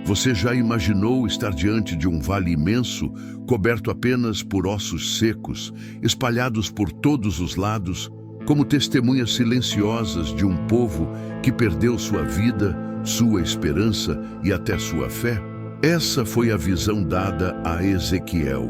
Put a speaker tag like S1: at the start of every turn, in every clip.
S1: Você já imaginou estar diante de um vale imenso, coberto apenas por ossos secos, espalhados por todos os lados, como testemunhas silenciosas de um povo que perdeu sua vida, sua esperança e até sua fé? Essa foi a visão dada a Ezequiel,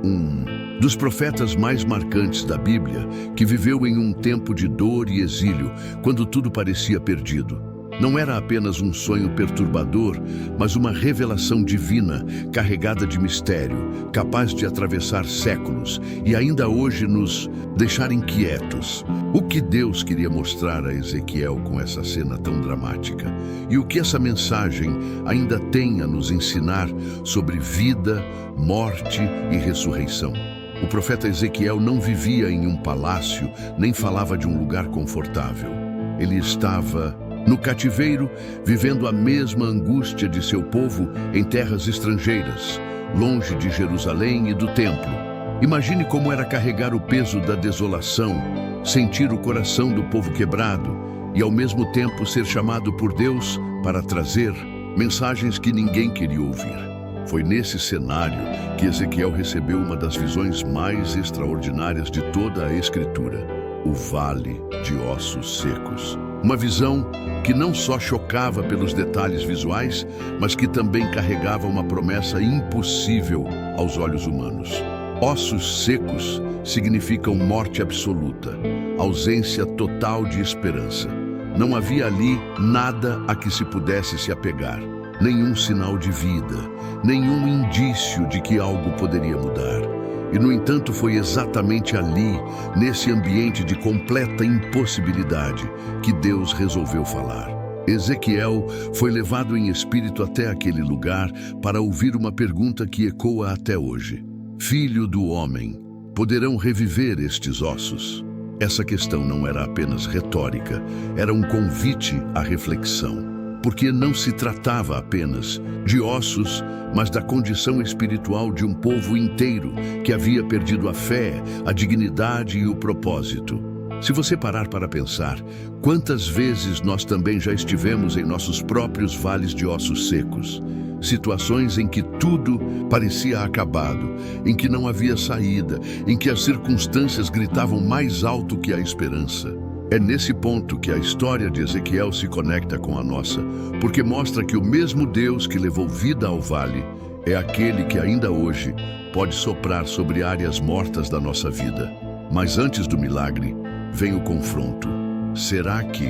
S1: um dos profetas mais marcantes da Bíblia, que viveu em um tempo de dor e exílio, quando tudo parecia perdido. Não era apenas um sonho perturbador, mas uma revelação divina, carregada de mistério, capaz de atravessar séculos e ainda hoje nos deixar inquietos. O que Deus queria mostrar a Ezequiel com essa cena tão dramática? E o que essa mensagem ainda tem a nos ensinar sobre vida, morte e ressurreição? O profeta Ezequiel não vivia em um palácio, nem falava de um lugar confortável. Ele estava no cativeiro, vivendo a mesma angústia de seu povo em terras estrangeiras, longe de Jerusalém e do templo. Imagine como era carregar o peso da desolação, sentir o coração do povo quebrado e ao mesmo tempo ser chamado por Deus para trazer mensagens que ninguém queria ouvir. Foi nesse cenário que Ezequiel recebeu uma das visões mais extraordinárias de toda a Escritura: o Vale de Ossos Secos. Uma visão que não só chocava pelos detalhes visuais, mas que também carregava uma promessa impossível aos olhos humanos. Ossos secos significam morte absoluta, ausência total de esperança. Não havia ali nada a que se pudesse se apegar, nenhum sinal de vida, nenhum indício de que algo poderia mudar. E, no entanto, foi exatamente ali, nesse ambiente de completa impossibilidade, que Deus resolveu falar. Ezequiel foi levado em espírito até aquele lugar para ouvir uma pergunta que ecoa até hoje: Filho do homem, poderão reviver estes ossos? Essa questão não era apenas retórica, era um convite à reflexão. Porque não se tratava apenas de ossos, mas da condição espiritual de um povo inteiro que havia perdido a fé, a dignidade e o propósito. Se você parar para pensar, quantas vezes nós também já estivemos em nossos próprios vales de ossos secos? Situações em que tudo parecia acabado, em que não havia saída, em que as circunstâncias gritavam mais alto que a esperança. É nesse ponto que a história de Ezequiel se conecta com a nossa, porque mostra que o mesmo Deus que levou vida ao vale é aquele que ainda hoje pode soprar sobre áreas mortas da nossa vida. Mas antes do milagre, vem o confronto. Será que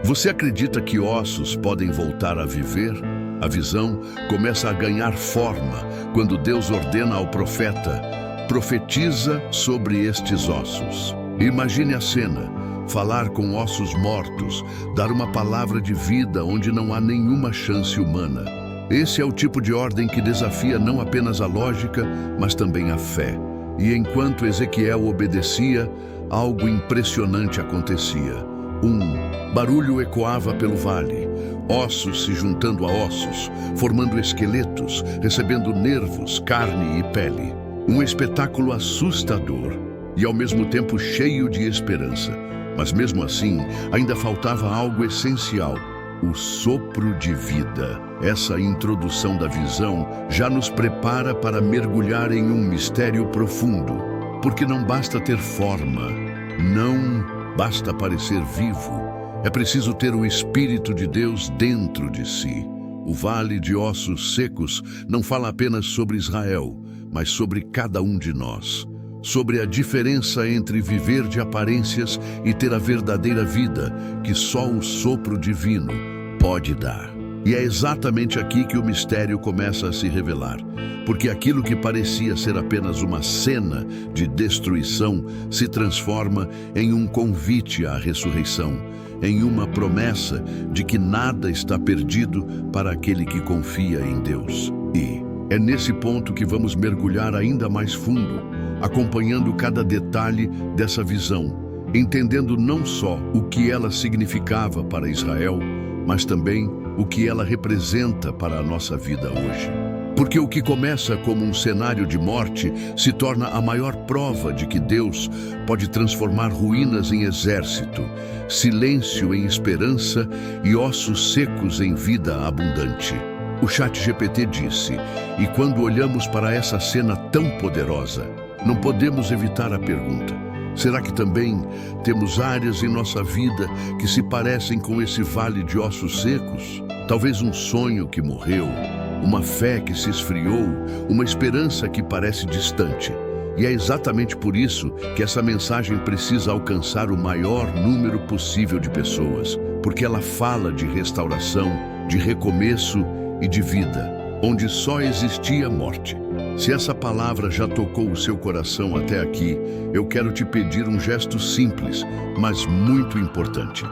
S1: você acredita que ossos podem voltar a viver? A visão começa a ganhar forma quando Deus ordena ao profeta: profetiza sobre estes ossos. Imagine a cena. Falar com ossos mortos, dar uma palavra de vida onde não há nenhuma chance humana. Esse é o tipo de ordem que desafia não apenas a lógica, mas também a fé. E enquanto Ezequiel obedecia, algo impressionante acontecia. Um barulho ecoava pelo vale, ossos se juntando a ossos, formando esqueletos, recebendo nervos, carne e pele. Um espetáculo assustador e ao mesmo tempo cheio de esperança. Mas mesmo assim, ainda faltava algo essencial: o sopro de vida. Essa introdução da visão já nos prepara para mergulhar em um mistério profundo. Porque não basta ter forma, não basta parecer vivo. É preciso ter o Espírito de Deus dentro de si. O Vale de Ossos Secos não fala apenas sobre Israel, mas sobre cada um de nós. Sobre a diferença entre viver de aparências e ter a verdadeira vida que só o sopro divino pode dar. E é exatamente aqui que o mistério começa a se revelar, porque aquilo que parecia ser apenas uma cena de destruição se transforma em um convite à ressurreição, em uma promessa de que nada está perdido para aquele que confia em Deus. E é nesse ponto que vamos mergulhar ainda mais fundo, acompanhando cada detalhe dessa visão, entendendo não só o que ela significava para Israel, mas também o que ela representa para a nossa vida hoje. Porque o que começa como um cenário de morte se torna a maior prova de que Deus pode transformar ruínas em exército, silêncio em esperança e ossos secos em vida abundante. O ChatGPT disse, e quando olhamos para essa cena tão poderosa, não podemos evitar a pergunta: será que também temos áreas em nossa vida que se parecem com esse vale de ossos secos? Talvez um sonho que morreu, uma fé que se esfriou, uma esperança que parece distante. E é exatamente por isso que essa mensagem precisa alcançar o maior número possível de pessoas, porque ela fala de restauração, de recomeço e de vida, onde só existia morte. Se essa palavra já tocou o seu coração até aqui, eu quero te pedir um gesto simples, mas muito importante.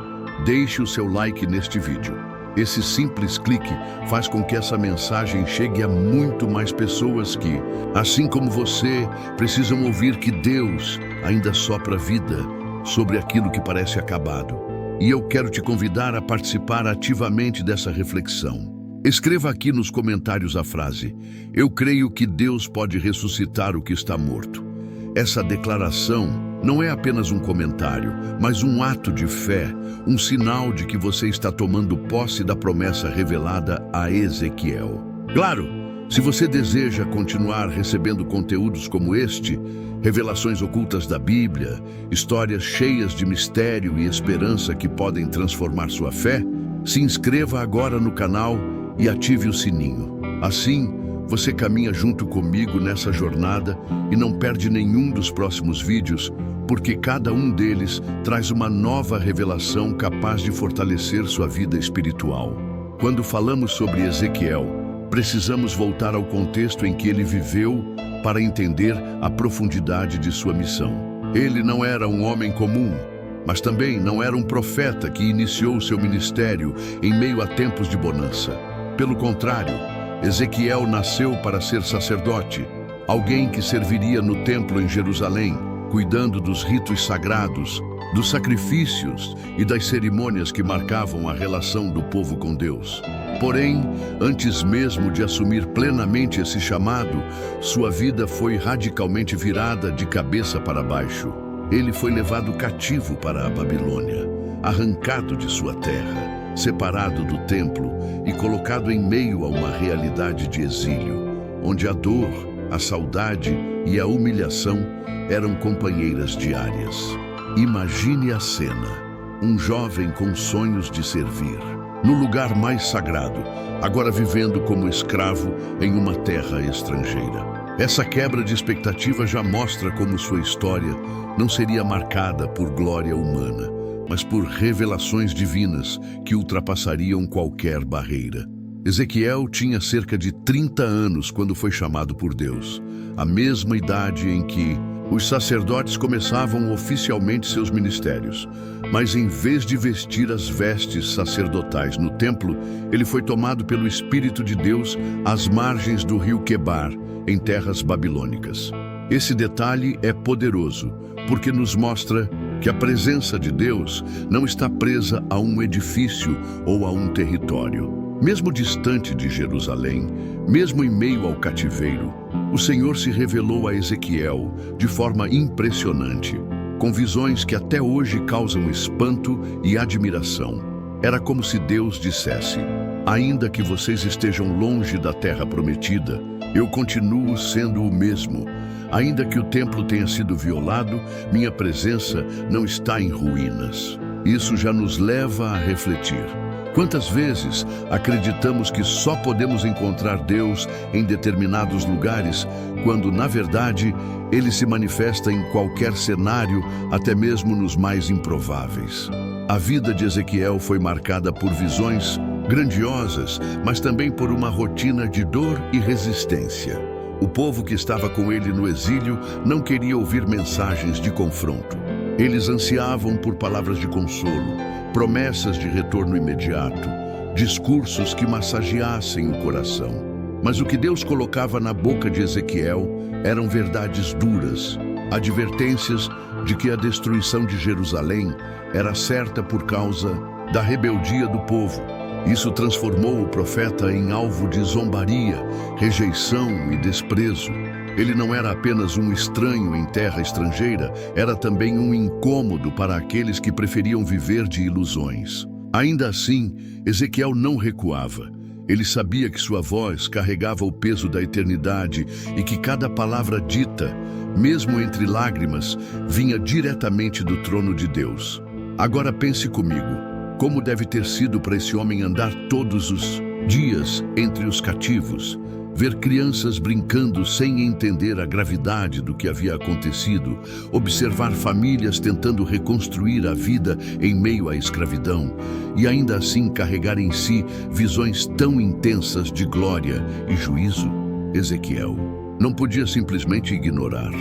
S1: Deixe o seu like neste vídeo. Esse simples clique faz com que essa mensagem chegue a muito mais pessoas que, assim como você, precisam ouvir que Deus ainda sopra vida sobre aquilo que parece acabado. E eu quero te convidar a participar ativamente dessa reflexão. Escreva aqui nos comentários a frase: eu creio que Deus pode ressuscitar o que está morto. Essa declaração não é apenas um comentário, mas um ato de fé, um sinal de que você está tomando posse da promessa revelada a Ezequiel. Claro, se você deseja continuar recebendo conteúdos como este, revelações ocultas da Bíblia, histórias cheias de mistério e esperança que podem transformar sua fé, se inscreva agora no canal e ative o sininho. Assim, você caminha junto comigo nessa jornada e não perde nenhum dos próximos vídeos, porque cada um deles traz uma nova revelação capaz de fortalecer sua vida espiritual. Quando falamos sobre Ezequiel, precisamos voltar ao contexto em que ele viveu para entender a profundidade de sua missão. Ele não era um homem comum, mas também não era um profeta que iniciou seu ministério em meio a tempos de bonança. Pelo contrário, Ezequiel nasceu para ser sacerdote, alguém que serviria no templo em Jerusalém, cuidando dos ritos sagrados, dos sacrifícios e das cerimônias que marcavam a relação do povo com Deus. Porém, antes mesmo de assumir plenamente esse chamado, sua vida foi radicalmente virada de cabeça para baixo. Ele foi levado cativo para a Babilônia, arrancado de sua terra, separado do templo e colocado em meio a uma realidade de exílio, onde a dor, a saudade e a humilhação eram companheiras diárias. Imagine a cena: um jovem com sonhos de servir, no lugar mais sagrado, agora vivendo como escravo em uma terra estrangeira. Essa quebra de expectativa já mostra como sua história não seria marcada por glória humana, mas por revelações divinas que ultrapassariam qualquer barreira. Ezequiel tinha cerca de 30 anos quando foi chamado por Deus, a mesma idade em que os sacerdotes começavam oficialmente seus ministérios. Mas em vez de vestir as vestes sacerdotais no templo, ele foi tomado pelo Espírito de Deus às margens do rio Quebar, em terras babilônicas. Esse detalhe é poderoso, porque nos mostra que a presença de Deus não está presa a um edifício ou a um território. Mesmo distante de Jerusalém, mesmo em meio ao cativeiro, o Senhor se revelou a Ezequiel de forma impressionante, com visões que até hoje causam espanto e admiração. Era como se Deus dissesse: ainda que vocês estejam longe da terra prometida, eu continuo sendo o mesmo. Ainda que o templo tenha sido violado, minha presença não está em ruínas. Isso já nos leva a refletir. Quantas vezes acreditamos que só podemos encontrar Deus em determinados lugares, quando, na verdade, Ele se manifesta em qualquer cenário, até mesmo nos mais improváveis? A vida de Ezequiel foi marcada por visões grandiosas, mas também por uma rotina de dor e resistência. O povo que estava com ele no exílio não queria ouvir mensagens de confronto. Eles ansiavam por palavras de consolo, promessas de retorno imediato, discursos que massageassem o coração. Mas o que Deus colocava na boca de Ezequiel eram verdades duras, advertências de que a destruição de Jerusalém era certa por causa da rebeldia do povo. Isso transformou o profeta em alvo de zombaria, rejeição e desprezo. Ele não era apenas um estranho em terra estrangeira, era também um incômodo para aqueles que preferiam viver de ilusões. Ainda assim, Ezequiel não recuava. Ele sabia que sua voz carregava o peso da eternidade e que cada palavra dita, mesmo entre lágrimas, vinha diretamente do trono de Deus. Agora pense comigo, como deve ter sido para esse homem andar todos os dias entre os cativos, ver crianças brincando sem entender a gravidade do que havia acontecido, observar famílias tentando reconstruir a vida em meio à escravidão e ainda assim carregar em si visões tão intensas de glória e juízo. Ezequiel não podia simplesmente ignorar.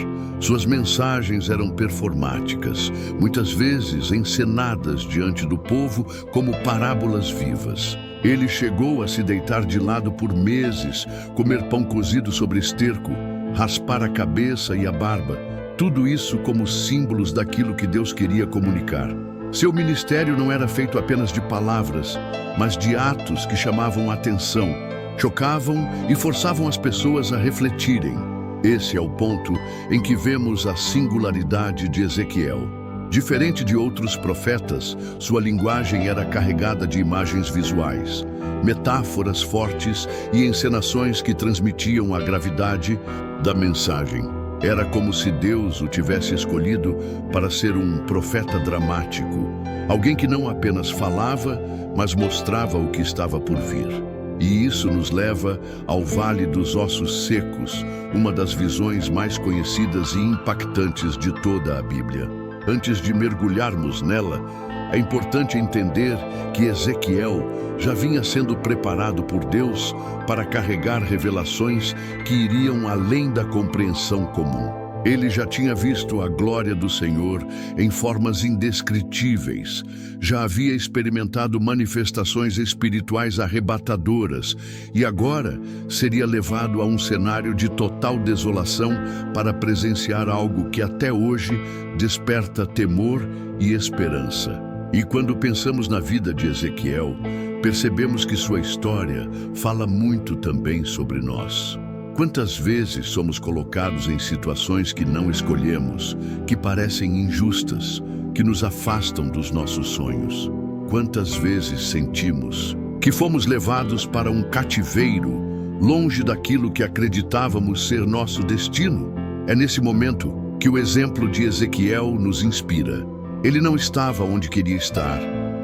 S1: Suas mensagens eram performáticas, muitas vezes encenadas diante do povo como parábolas vivas. Ele chegou a se deitar de lado por meses, comer pão cozido sobre esterco, raspar a cabeça e a barba, tudo isso como símbolos daquilo que Deus queria comunicar. Seu ministério não era feito apenas de palavras, mas de atos que chamavam a atenção, chocavam e forçavam as pessoas a refletirem. Esse é o ponto em que vemos a singularidade de Ezequiel. Diferente de outros profetas, sua linguagem era carregada de imagens visuais, metáforas fortes e encenações que transmitiam a gravidade da mensagem. Era como se Deus o tivesse escolhido para ser um profeta dramático, alguém que não apenas falava, mas mostrava o que estava por vir. E isso nos leva ao Vale dos Ossos Secos, uma das visões mais conhecidas e impactantes de toda a Bíblia. Antes de mergulharmos nela, é importante entender que Ezequiel já vinha sendo preparado por Deus para carregar revelações que iriam além da compreensão comum. Ele já tinha visto a glória do Senhor em formas indescritíveis, já havia experimentado manifestações espirituais arrebatadoras e agora seria levado a um cenário de total desolação para presenciar algo que até hoje desperta temor e esperança. E quando pensamos na vida de Ezequiel, percebemos que sua história fala muito também sobre nós. Quantas vezes somos colocados em situações que não escolhemos, que parecem injustas, que nos afastam dos nossos sonhos? Quantas vezes sentimos que fomos levados para um cativeiro, longe daquilo que acreditávamos ser nosso destino? É nesse momento que o exemplo de Ezequiel nos inspira. Ele não estava onde queria estar,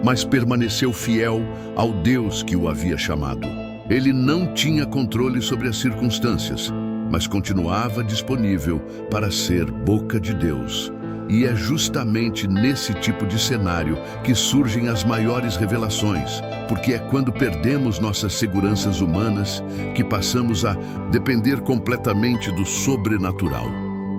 S1: mas permaneceu fiel ao Deus que o havia chamado. Ele não tinha controle sobre as circunstâncias, mas continuava disponível para ser boca de Deus. E é justamente nesse tipo de cenário que surgem as maiores revelações, porque é quando perdemos nossas seguranças humanas que passamos a depender completamente do sobrenatural.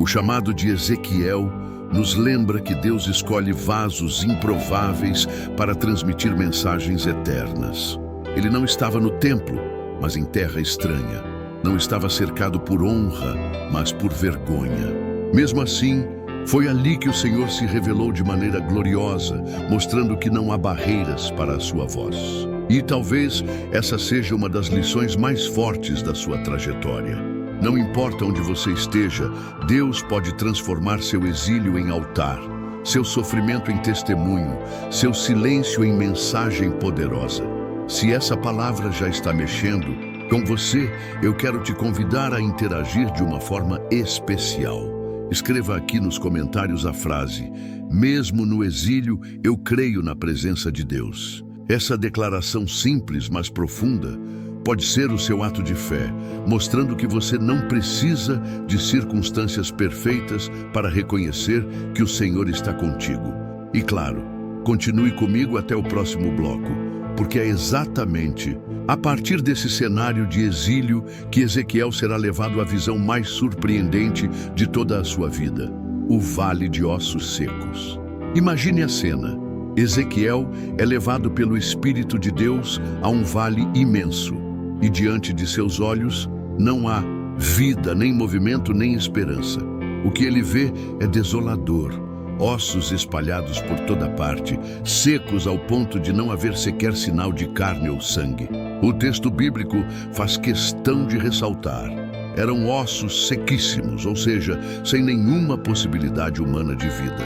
S1: O chamado de Ezequiel nos lembra que Deus escolhe vasos improváveis para transmitir mensagens eternas. Ele não estava no templo, mas em terra estranha. Não estava cercado por honra, mas por vergonha. Mesmo assim, foi ali que o Senhor se revelou de maneira gloriosa, mostrando que não há barreiras para a sua voz. E talvez essa seja uma das lições mais fortes da sua trajetória. Não importa onde você esteja, Deus pode transformar seu exílio em altar, seu sofrimento em testemunho, seu silêncio em mensagem poderosa. Se essa palavra já está mexendo com você, eu quero te convidar a interagir de uma forma especial. Escreva aqui nos comentários a frase: mesmo no exílio, eu creio na presença de Deus. Essa declaração simples, mas profunda, pode ser o seu ato de fé, mostrando que você não precisa de circunstâncias perfeitas para reconhecer que o Senhor está contigo. E claro, continue comigo até o próximo bloco, porque é exatamente a partir desse cenário de exílio que Ezequiel será levado à visão mais surpreendente de toda a sua vida: o Vale de Ossos Secos. Imagine a cena. Ezequiel é levado pelo Espírito de Deus a um vale imenso, e diante de seus olhos não há vida, nem movimento, nem esperança. O que ele vê é desolador. Ossos espalhados por toda parte, secos ao ponto de não haver sequer sinal de carne ou sangue. O texto bíblico faz questão de ressaltar: eram ossos sequíssimos, ou seja, sem nenhuma possibilidade humana de vida.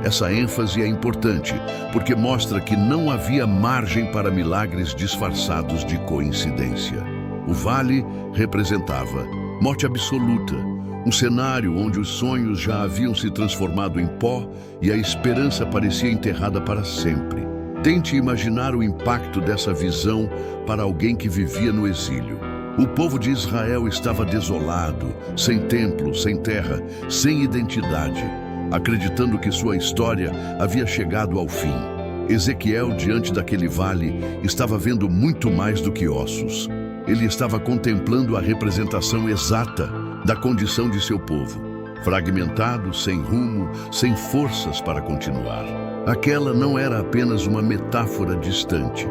S1: Essa ênfase é importante, porque mostra que não havia margem para milagres disfarçados de coincidência. O vale representava morte absoluta, um cenário onde os sonhos já haviam se transformado em pó e a esperança parecia enterrada para sempre. Tente imaginar o impacto dessa visão para alguém que vivia no exílio. O povo de Israel estava desolado, sem templo, sem terra, sem identidade, acreditando que sua história havia chegado ao fim. Ezequiel, diante daquele vale, estava vendo muito mais do que ossos. Ele estava contemplando a representação exata da condição de seu povo, fragmentado, sem rumo, sem forças para continuar. Aquela não era apenas uma metáfora distante,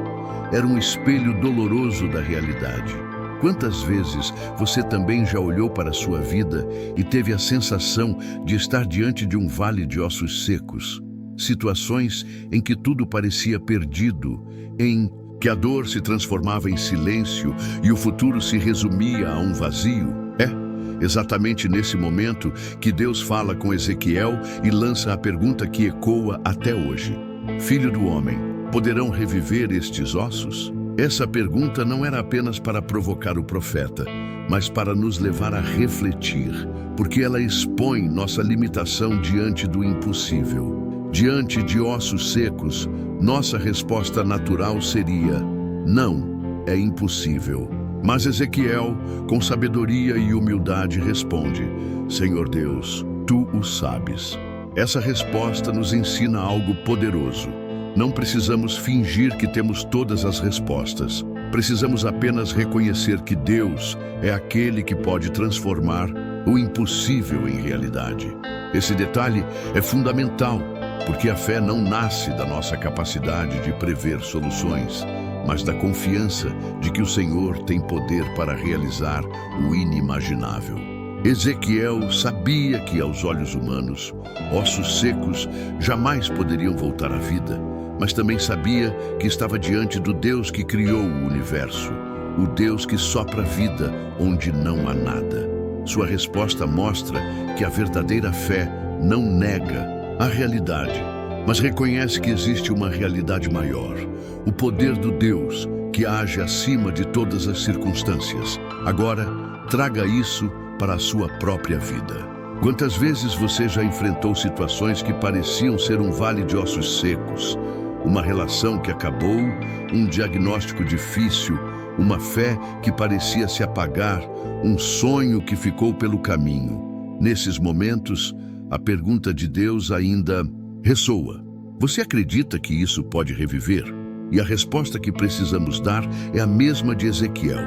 S1: era um espelho doloroso da realidade. Quantas vezes você também já olhou para a sua vida e teve a sensação de estar diante de um vale de ossos secos? Situações em que tudo parecia perdido, em que a dor se transformava em silêncio e o futuro se resumia a um vazio? É exatamente nesse momento que Deus fala com Ezequiel e lança a pergunta que ecoa até hoje: Filho do homem, poderão reviver estes ossos? Essa pergunta não era apenas para provocar o profeta, mas para nos levar a refletir, porque ela expõe nossa limitação diante do impossível. Diante de ossos secos, nossa resposta natural seria: não, é impossível. Mas Ezequiel, com sabedoria e humildade, responde: Senhor Deus, tu o sabes. Essa resposta nos ensina algo poderoso. Não precisamos fingir que temos todas as respostas. Precisamos apenas reconhecer que Deus é aquele que pode transformar o impossível em realidade. Esse detalhe é fundamental, porque a fé não nasce da nossa capacidade de prever soluções, mas da confiança de que o Senhor tem poder para realizar o inimaginável. Ezequiel sabia que, aos olhos humanos, ossos secos jamais poderiam voltar à vida, mas também sabia que estava diante do Deus que criou o universo, o Deus que sopra vida onde não há nada. Sua resposta mostra que a verdadeira fé não nega a realidade, mas reconhece que existe uma realidade maior, o poder do Deus que age acima de todas as circunstâncias. Agora, traga isso para a sua própria vida. Quantas vezes você já enfrentou situações que pareciam ser um vale de ossos secos? Uma relação que acabou, um diagnóstico difícil, uma fé que parecia se apagar, um sonho que ficou pelo caminho. Nesses momentos, a pergunta de Deus ainda ressoa: você acredita que isso pode reviver? E a resposta que precisamos dar é a mesma de Ezequiel: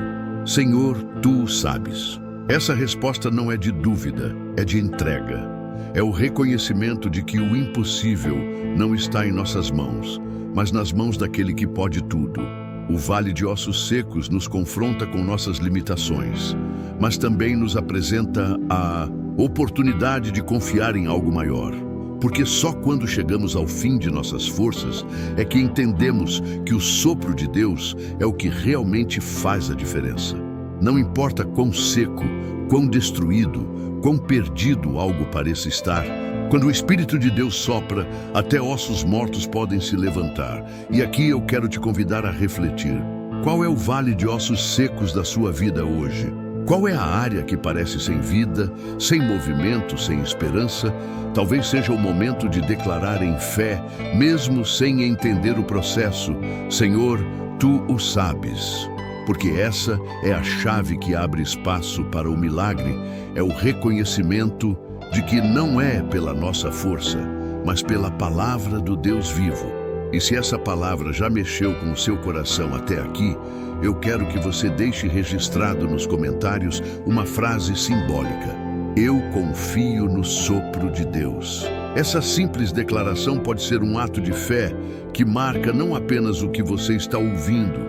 S1: Senhor, tu o sabes. Essa resposta não é de dúvida, é de entrega. É o reconhecimento de que o impossível não está em nossas mãos, mas nas mãos daquele que pode tudo. O vale de ossos secos nos confronta com nossas limitações, mas também nos apresenta a oportunidade de confiar em algo maior. Porque só quando chegamos ao fim de nossas forças é que entendemos que o sopro de Deus é o que realmente faz a diferença. Não importa quão seco, quão destruído, quão perdido algo pareça estar, quando o Espírito de Deus sopra, até ossos mortos podem se levantar. E aqui eu quero te convidar a refletir. Qual é o vale de ossos secos da sua vida hoje? Qual é a área que parece sem vida, sem movimento, sem esperança? Talvez seja o momento de declarar em fé, mesmo sem entender o processo: Senhor, tu o sabes. Porque essa é a chave que abre espaço para o milagre, é o reconhecimento de que não é pela nossa força, mas pela palavra do Deus vivo. E se essa palavra já mexeu com o seu coração até aqui, eu quero que você deixe registrado nos comentários uma frase simbólica: eu confio no sopro de Deus. Essa simples declaração pode ser um ato de fé que marca não apenas o que você está ouvindo,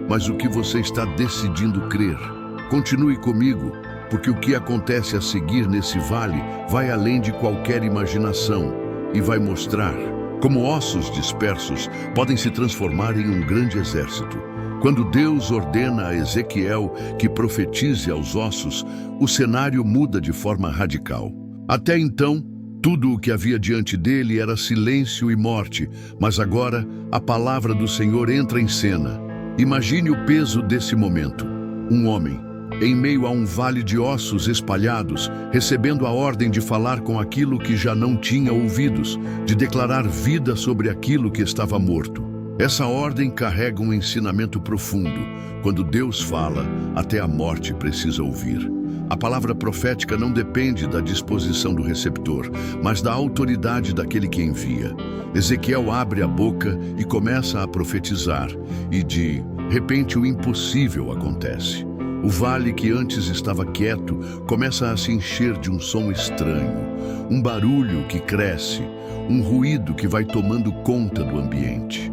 S1: mas o que você está decidindo crer. Continue comigo, porque o que acontece a seguir nesse vale vai além de qualquer imaginação e vai mostrar como ossos dispersos podem se transformar em um grande exército. Quando Deus ordena a Ezequiel que profetize aos ossos, o cenário muda de forma radical. Até então, Tudo o que havia diante dele era silêncio e morte, mas agora a palavra do Senhor entra em cena. Imagine o peso desse momento. Um homem, em meio a um vale de ossos espalhados, recebendo a ordem de falar com aquilo que já não tinha ouvidos, de declarar vida sobre aquilo que estava morto. Essa ordem carrega um ensinamento profundo. Quando Deus fala, até a morte precisa ouvir. A palavra profética não depende da disposição do receptor, mas da autoridade daquele que envia. Ezequiel abre a boca e começa a profetizar, e de repente o impossível acontece. O vale que antes estava quieto começa a se encher de um som estranho, um barulho que cresce, um ruído que vai tomando conta do ambiente.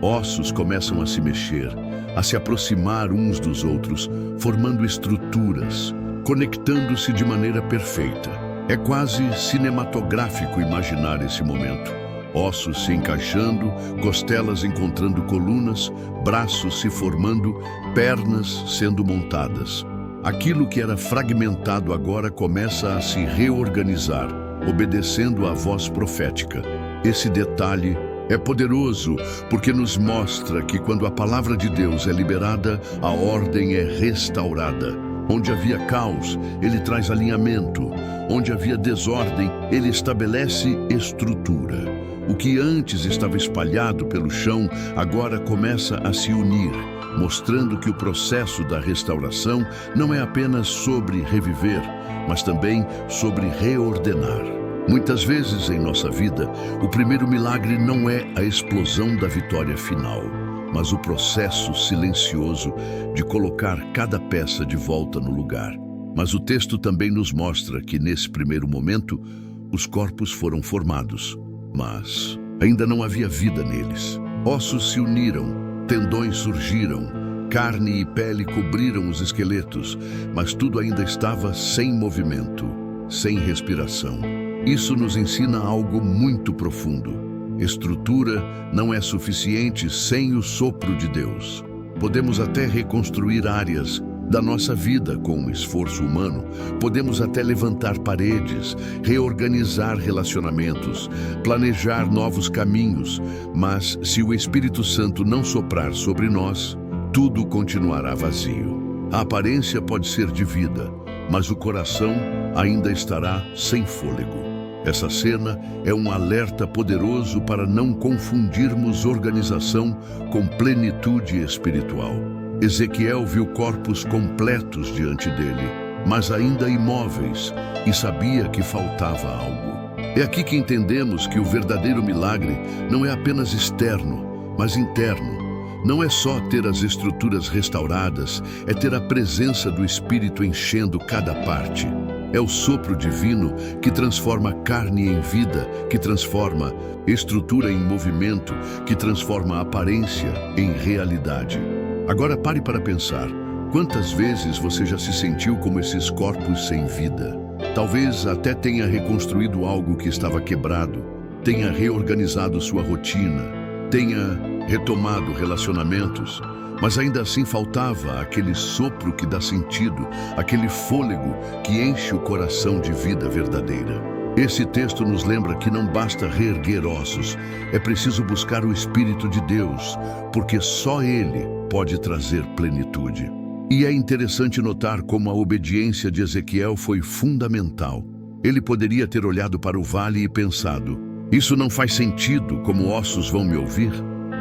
S1: Ossos começam a se mexer, a se aproximar uns dos outros, formando estruturas, conectando-se de maneira perfeita. É quase cinematográfico imaginar esse momento. Ossos se encaixando, costelas encontrando colunas, braços se formando, pernas sendo montadas. Aquilo que era fragmentado agora começa a se reorganizar, obedecendo à voz profética. Esse detalhe é poderoso porque nos mostra que quando a palavra de Deus é liberada, a ordem é restaurada. Onde havia caos, ele traz alinhamento. Onde havia desordem, ele estabelece estrutura. O que antes estava espalhado pelo chão, agora começa a se unir, mostrando que o processo da restauração não é apenas sobre reviver, mas também sobre reordenar. Muitas vezes em nossa vida, o primeiro milagre não é a explosão da vitória final, mas o processo silencioso de colocar cada peça de volta no lugar. Mas o texto também nos mostra que nesse primeiro momento, os corpos foram formados, mas ainda não havia vida neles. Ossos se uniram, tendões surgiram, carne e pele cobriram os esqueletos, mas tudo ainda estava sem movimento, sem respiração. Isso nos ensina algo muito profundo. Estrutura não é suficiente sem o sopro de Deus. Podemos até reconstruir áreas da nossa vida com um esforço humano. Podemos até levantar paredes, reorganizar relacionamentos, planejar novos caminhos. Mas se o Espírito Santo não soprar sobre nós, tudo continuará vazio. A aparência pode ser de vida, mas o coração ainda estará sem fôlego. Essa cena é um alerta poderoso para não confundirmos organização com plenitude espiritual. Ezequiel viu corpos completos diante dele, mas ainda imóveis, e sabia que faltava algo. É aqui que entendemos que o verdadeiro milagre não é apenas externo, mas interno. Não é só ter as estruturas restauradas, é ter a presença do Espírito enchendo cada parte. É o sopro divino que transforma carne em vida, que transforma estrutura em movimento, que transforma a aparência em realidade. Agora pare para pensar. Quantas vezes você já se sentiu como esses corpos sem vida? Talvez até tenha reconstruído algo que estava quebrado, tenha reorganizado sua rotina, tenha retomado relacionamentos, mas ainda assim faltava aquele sopro que dá sentido, aquele fôlego que enche o coração de vida verdadeira. Esse texto nos lembra que não basta reerguer ossos, é preciso buscar o Espírito de Deus, porque só Ele pode trazer plenitude. E é interessante notar como a obediência de Ezequiel foi fundamental. Ele poderia ter olhado para o vale e pensado: isso não faz sentido, como ossos vão me ouvir?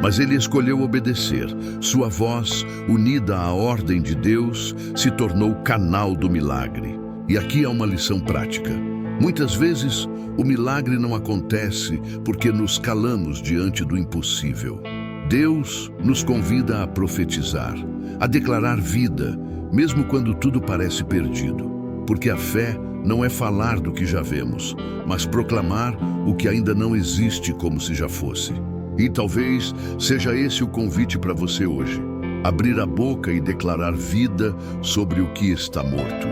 S1: Mas ele escolheu obedecer. Sua voz, unida à ordem de Deus, se tornou canal do milagre. E aqui há uma lição prática. Muitas vezes, o milagre não acontece porque nos calamos diante do impossível. Deus nos convida a profetizar, a declarar vida, mesmo quando tudo parece perdido. Porque a fé não é falar do que já vemos, mas proclamar o que ainda não existe como se já fosse. E talvez seja esse o convite para você hoje. Abrir a boca e declarar vida sobre o que está morto.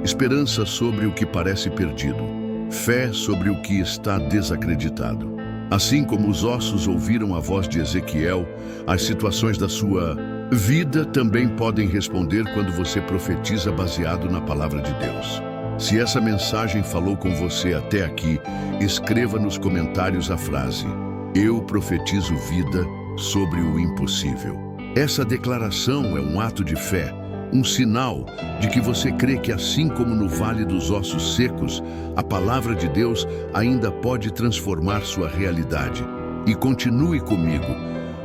S1: Esperança sobre o que parece perdido. Fé sobre o que está desacreditado. Assim como os ossos ouviram a voz de Ezequiel, as situações da sua vida também podem responder quando você profetiza baseado na palavra de Deus. Se essa mensagem falou com você até aqui, escreva nos comentários a frase: "Eu profetizo vida sobre o impossível". Essa declaração é um ato de fé, um sinal de que você crê que, assim como no Vale dos Ossos Secos, a palavra de Deus ainda pode transformar sua realidade. E continue comigo,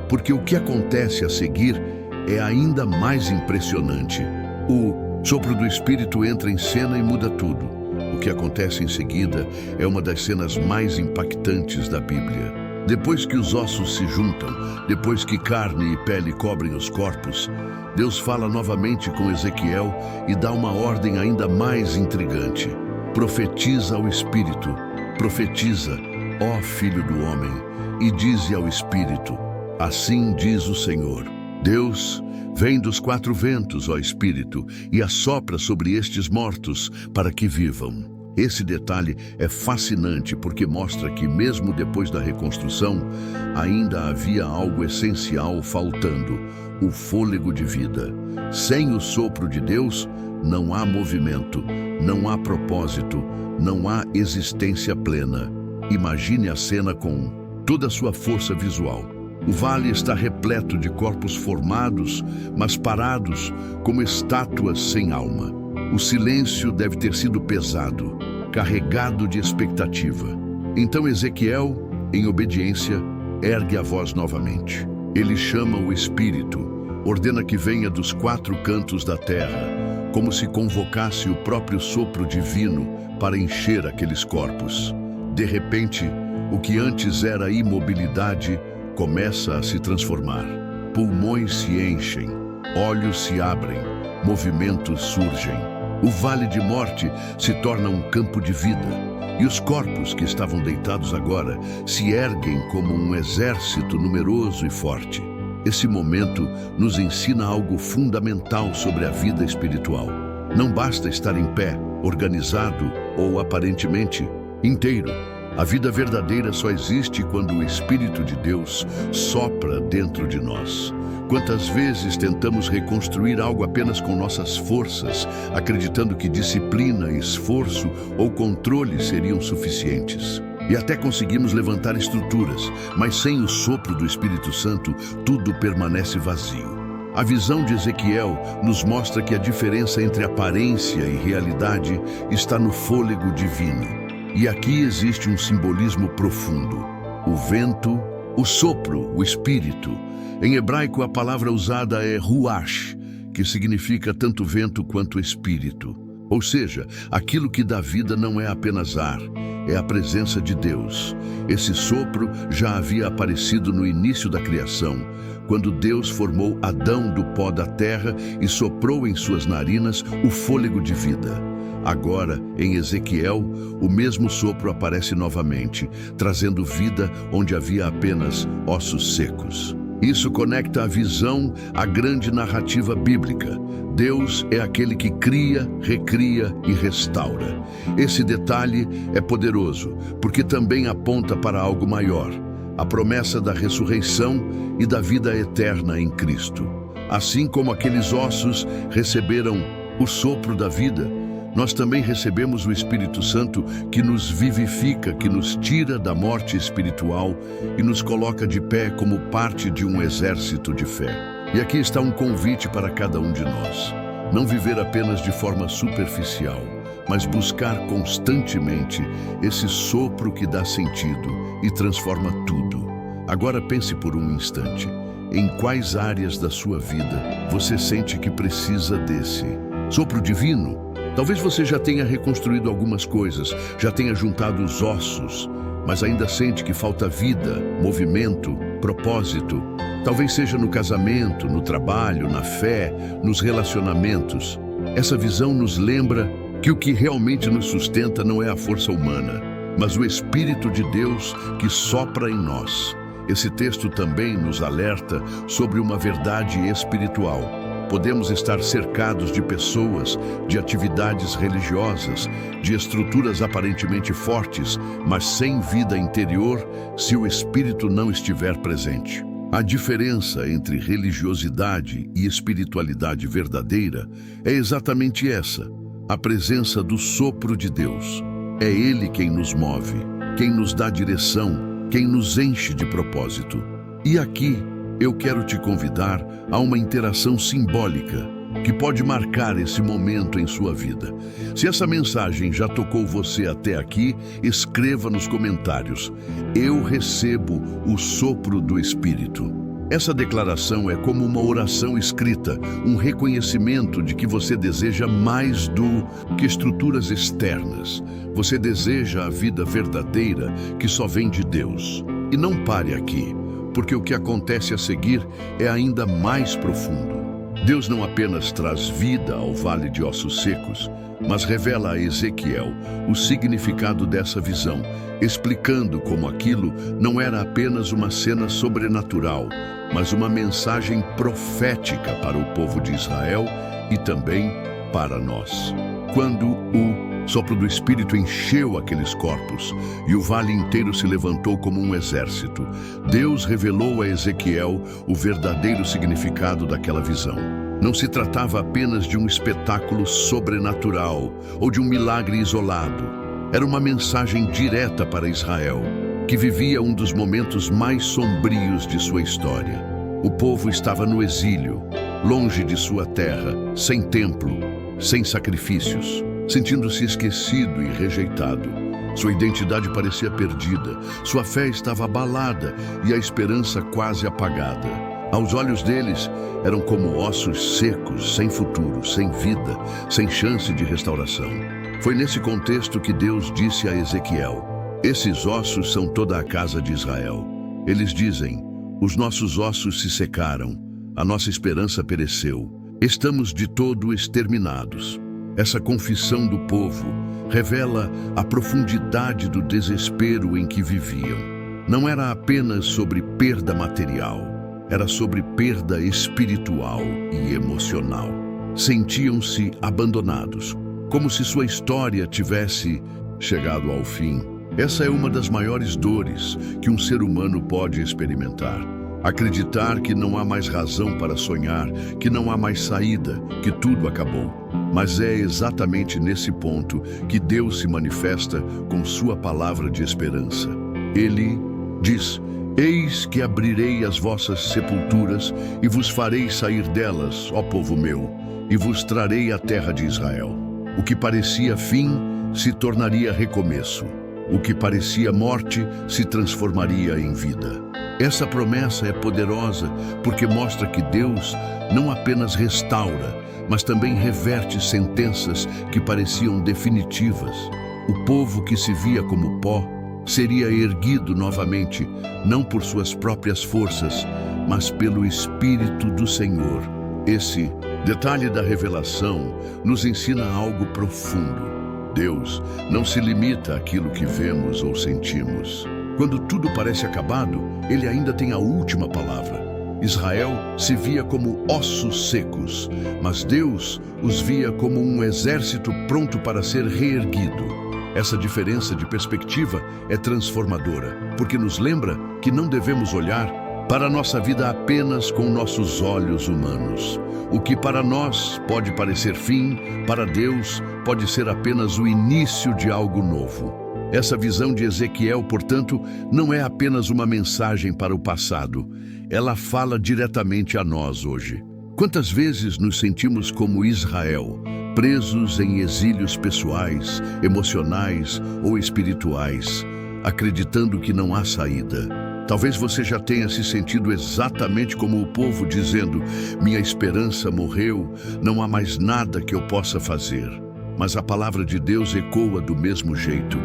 S1: porque o que acontece a seguir é ainda mais impressionante. O sopro do Espírito entra em cena e muda tudo. O que acontece em seguida é uma das cenas mais impactantes da Bíblia. Depois que os ossos se juntam, depois que carne e pele cobrem os corpos, Deus fala novamente com Ezequiel e dá uma ordem ainda mais intrigante. Profetiza ao Espírito, profetiza, ó Filho do Homem, e dize ao Espírito: assim diz o Senhor, Deus, vem dos quatro ventos, ó Espírito, e assopra sobre estes mortos para que vivam. Esse detalhe é fascinante porque mostra que, mesmo depois da reconstrução, ainda havia algo essencial faltando: o fôlego de vida. Sem o sopro de Deus, não há movimento, não há propósito, não há existência plena. Imagine a cena com toda a sua força visual. O vale está repleto de corpos formados, mas parados, como estátuas sem alma. O silêncio deve ter sido pesado, carregado de expectativa. Então Ezequiel, em obediência, ergue a voz novamente. Ele chama o Espírito, ordena que venha dos quatro cantos da terra, como se convocasse o próprio sopro divino para encher aqueles corpos. De repente, o que antes era imobilidade começa a se transformar. Pulmões se enchem, olhos se abrem, movimentos surgem. O vale de morte se torna um campo de vida, e os corpos que estavam deitados agora se erguem como um exército numeroso e forte. Esse momento nos ensina algo fundamental sobre a vida espiritual. Não basta estar em pé, organizado ou aparentemente inteiro. A vida verdadeira só existe quando o Espírito de Deus sopra dentro de nós. Quantas vezes tentamos reconstruir algo apenas com nossas forças, acreditando que disciplina, esforço ou controle seriam suficientes. E até conseguimos levantar estruturas, mas sem o sopro do Espírito Santo, tudo permanece vazio. A visão de Ezequiel nos mostra que a diferença entre aparência e realidade está no fôlego divino. E aqui existe um simbolismo profundo. O vento, o sopro, o espírito. Em hebraico, a palavra usada é ruach, que significa tanto vento quanto espírito. Ou seja, aquilo que dá vida não é apenas ar, é a presença de Deus. Esse sopro já havia aparecido no início da criação, quando Deus formou Adão do pó da terra e soprou em suas narinas o fôlego de vida. Agora, em Ezequiel, o mesmo sopro aparece novamente, trazendo vida onde havia apenas ossos secos. Isso conecta a visão à grande narrativa bíblica. Deus é aquele que cria, recria e restaura. Esse detalhe é poderoso, porque também aponta para algo maior: a promessa da ressurreição e da vida eterna em Cristo. Assim como aqueles ossos receberam o sopro da vida, nós também recebemos o Espírito Santo, que nos vivifica, que nos tira da morte espiritual e nos coloca de pé como parte de um exército de fé. E aqui está um convite para cada um de nós: não viver apenas de forma superficial, mas buscar constantemente esse sopro que dá sentido e transforma tudo. Agora pense por um instante: em quais áreas da sua vida você sente que precisa desse sopro divino? Talvez você já tenha reconstruído algumas coisas, já tenha juntado os ossos, mas ainda sente que falta vida, movimento, propósito. Talvez seja no casamento, no trabalho, na fé, nos relacionamentos. Essa visão nos lembra que o que realmente nos sustenta não é a força humana, mas o Espírito de Deus que sopra em nós. Esse texto também nos alerta sobre uma verdade espiritual. Podemos estar cercados de pessoas, de atividades religiosas, de estruturas aparentemente fortes, mas sem vida interior, se o Espírito não estiver presente. A diferença entre religiosidade e espiritualidade verdadeira é exatamente essa. a presença do sopro de Deus. É Ele quem nos move, quem nos dá direção, quem nos enche de propósito. E aqui eu quero te convidar a uma interação simbólica que pode marcar esse momento em sua vida. Se essa mensagem já tocou você até aqui, escreva nos comentários: eu recebo o sopro do Espírito. Essa declaração é como uma oração escrita, um reconhecimento de que você deseja mais do que estruturas externas. Você deseja a vida verdadeira que só vem de Deus. E não pare aqui, porque o que acontece a seguir é ainda mais profundo. Deus não apenas traz vida ao vale de ossos secos, mas revela a Ezequiel o significado dessa visão, explicando como aquilo não era apenas uma cena sobrenatural, mas uma mensagem profética para o povo de Israel e também para nós. Quando o sopro do Espírito encheu aqueles corpos e o vale inteiro se levantou como um exército, Deus revelou a Ezequiel o verdadeiro significado daquela visão. Não se tratava apenas de um espetáculo sobrenatural ou de um milagre isolado. Era uma mensagem direta para Israel, que vivia um dos momentos mais sombrios de sua história. O povo estava no exílio, longe de sua terra, sem templo, sem sacrifícios, sentindo-se esquecido e rejeitado. Sua identidade parecia perdida, sua fé estava abalada e a esperança quase apagada. Aos olhos deles, eram como ossos secos, sem futuro, sem vida, sem chance de restauração. Foi nesse contexto que Deus disse a Ezequiel: esses ossos são toda a casa de Israel. Eles dizem: os nossos ossos se secaram, a nossa esperança pereceu, estamos de todo exterminados. Essa confissão do povo revela a profundidade do desespero em que viviam. Não era apenas sobre perda material, era sobre perda espiritual e emocional. Sentiam-se abandonados, como se sua história tivesse chegado ao fim. Essa é uma das maiores dores que um ser humano pode experimentar. Acreditar que não há mais razão para sonhar, que não há mais saída, que tudo acabou. Mas é exatamente nesse ponto que Deus se manifesta com sua palavra de esperança. Ele diz: eis que abrirei as vossas sepulturas e vos farei sair delas, ó povo meu, e vos trarei a terra de Israel. O que parecia fim se tornaria recomeço. O que parecia morte se transformaria em vida. Essa promessa é poderosa porque mostra que Deus não apenas restaura, mas também reverte sentenças que pareciam definitivas. O povo que se via como pó seria erguido novamente, não por suas próprias forças, mas pelo Espírito do Senhor. Esse detalhe da revelação nos ensina algo profundo. Deus não se limita àquilo que vemos ou sentimos. Quando tudo parece acabado, Ele ainda tem a última palavra. Israel se via como ossos secos, mas Deus os via como um exército pronto para ser reerguido. Essa diferença de perspectiva é transformadora, porque nos lembra que não devemos olhar para a nossa vida apenas com nossos olhos humanos. O que para nós pode parecer fim, para Deus pode ser apenas o início de algo novo. Essa visão de Ezequiel, portanto, não é apenas uma mensagem para o passado. Ela fala diretamente a nós hoje. Quantas vezes nos sentimos como Israel, presos em exílios pessoais, emocionais ou espirituais, acreditando que não há saída? Talvez você já tenha se sentido exatamente como o povo, dizendo: minha esperança morreu, não há mais nada que eu possa fazer. Mas a palavra de Deus ecoa do mesmo jeito: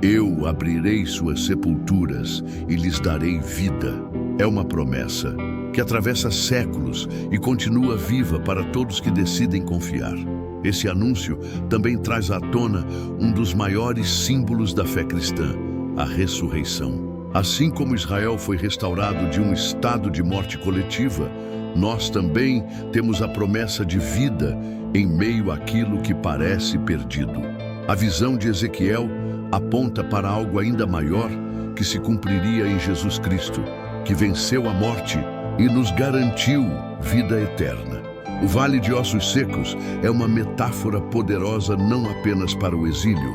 S1: eu abrirei suas sepulturas e lhes darei vida. É uma promessa que atravessa séculos e continua viva para todos que decidem confiar. Esse anúncio também traz à tona um dos maiores símbolos da fé cristã: a ressurreição. Assim como Israel foi restaurado de um estado de morte coletiva, nós também temos a promessa de vida em meio àquilo que parece perdido. A visão de Ezequiel aponta para algo ainda maior que se cumpriria em Jesus Cristo, que venceu a morte e nos garantiu vida eterna. O Vale de Ossos Secos é uma metáfora poderosa não apenas para o exílio,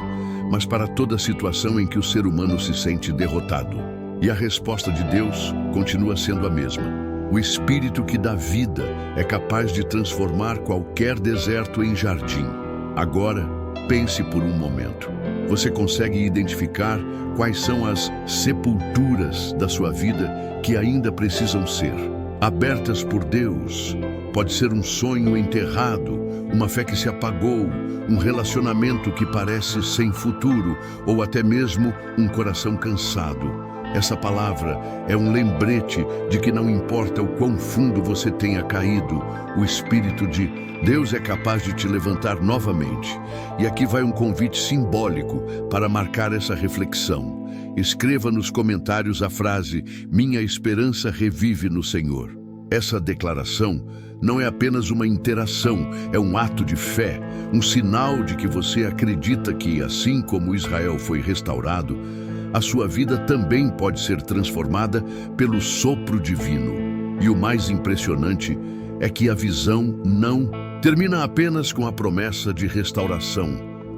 S1: mas para toda situação em que o ser humano se sente derrotado. E a resposta de Deus continua sendo a mesma. O Espírito que dá vida é capaz de transformar qualquer deserto em jardim. Agora, pense por um momento. Você consegue identificar quais são as sepulturas da sua vida que ainda precisam ser abertas por Deus? Pode ser um sonho enterrado, uma fé que se apagou, um relacionamento que parece sem futuro, ou até mesmo um coração cansado. Essa palavra é um lembrete de que não importa o quão fundo você tenha caído, o Espírito de Deus é capaz de te levantar novamente. E aqui vai um convite simbólico para marcar essa reflexão. Escreva nos comentários a frase: "Minha esperança revive no Senhor". Essa declaração não é apenas uma interação, é um ato de fé, um sinal de que você acredita que, assim como Israel foi restaurado, a sua vida também pode ser transformada pelo sopro divino. E o mais impressionante é que a visão não termina apenas com a promessa de restauração.